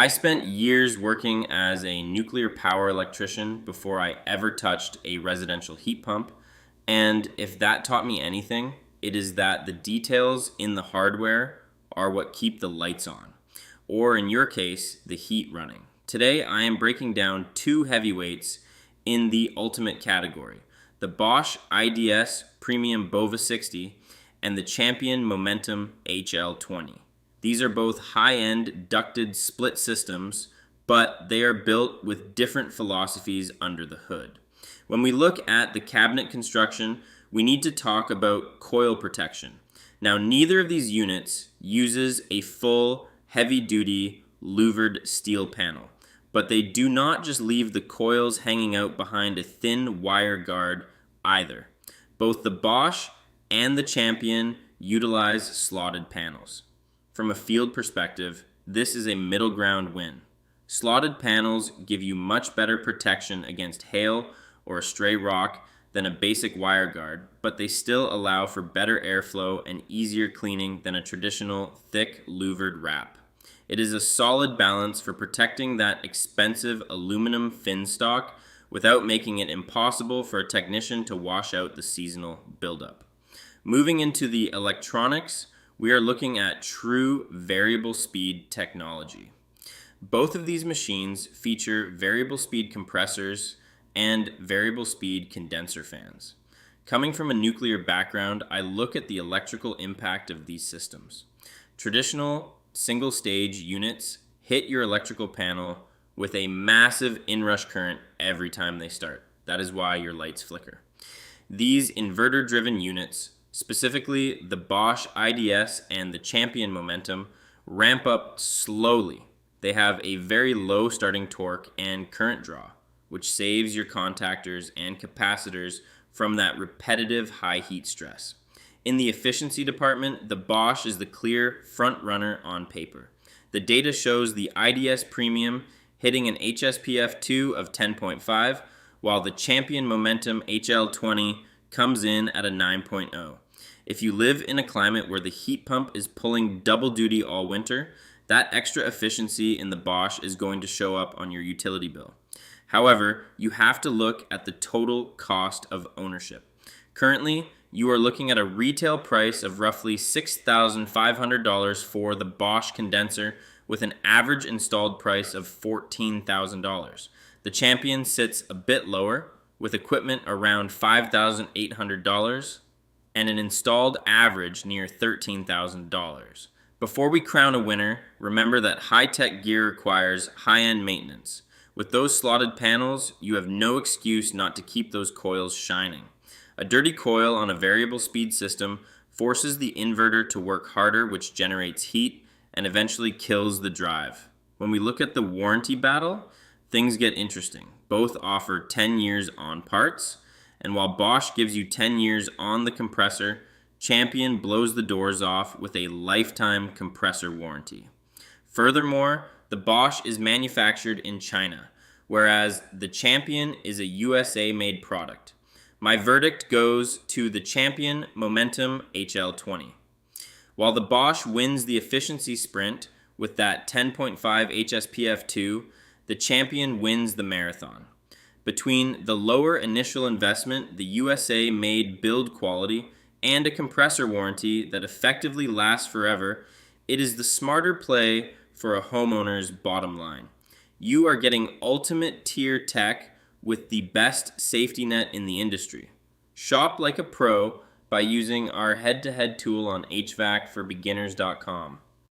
I spent years working as a nuclear power electrician before I ever touched a residential heat pump, and if that taught me anything, it is that the details in the hardware are what keep the lights on, or in your case, the heat running. Today, I am breaking down two heavyweights in the ultimate category, the Bosch IDS Premium BOVA-60 and the Champion Momentum HL20. These are both high-end ducted split systems, but they are built with different philosophies under the hood. When we look at the cabinet construction, we need to talk about coil protection. Now, neither of these units uses a full heavy-duty louvered steel panel, but they do not just leave the coils hanging out behind a thin wire guard either. Both the Bosch and the Champion utilize slotted panels. From a field perspective, this is a middle ground win. Slotted panels give you much better protection against hail or a stray rock than a basic wire guard, but they still allow for better airflow and easier cleaning than a traditional thick louvered wrap. It is a solid balance for protecting that expensive aluminum fin stock without making it impossible for a technician to wash out the seasonal buildup. Moving into the electronics, we are looking at true variable speed technology. Both of these machines feature variable speed compressors and variable speed condenser fans. Coming from a nuclear background, I look at the electrical impact of these systems. Traditional single stage units hit your electrical panel with a massive inrush current every time they start. That is why your lights flicker. These inverter-driven units, specifically the Bosch IDS and the Champion Momentum, ramp up slowly. They have a very low starting torque and current draw, which saves your contactors and capacitors from that repetitive high heat stress. In the efficiency department, the Bosch is the clear front runner on paper. The data shows the IDS Premium hitting an HSPF2 of 10.5, while the Champion Momentum HL20 comes in at a 9.0. If you live in a climate where the heat pump is pulling double duty all winter, that extra efficiency in the Bosch is going to show up on your utility bill. However, you have to look at the total cost of ownership. Currently, you are looking at a retail price of roughly $6,500 for the Bosch condenser with an average installed price of $14,000. The Champion sits a bit lower with equipment around $5,800 and an installed average near $13,000. Before we crown a winner, remember that high-tech gear requires high-end maintenance. With those slotted panels, you have no excuse not to keep those coils shining. A dirty coil on a variable speed system forces the inverter to work harder, which generates heat and eventually kills the drive. When we look at the warranty battle, things get interesting. Both offer 10 years on parts, and while Bosch gives you 10 years on the compressor, Champion blows the doors off with a lifetime compressor warranty. Furthermore, the Bosch is manufactured in China, whereas the Champion is a USA-made product. My verdict goes to the Champion Momentum HL20. While the Bosch wins the efficiency sprint with that 10.5 HSPF2, the Champion wins the marathon. Between the lower initial investment, the USA-made build quality, and a compressor warranty that effectively lasts forever, it is the smarter play for a homeowner's bottom line. You are getting ultimate tier tech with the best safety net in the industry. Shop like a pro by using our head-to-head tool on HVACforbeginners.com.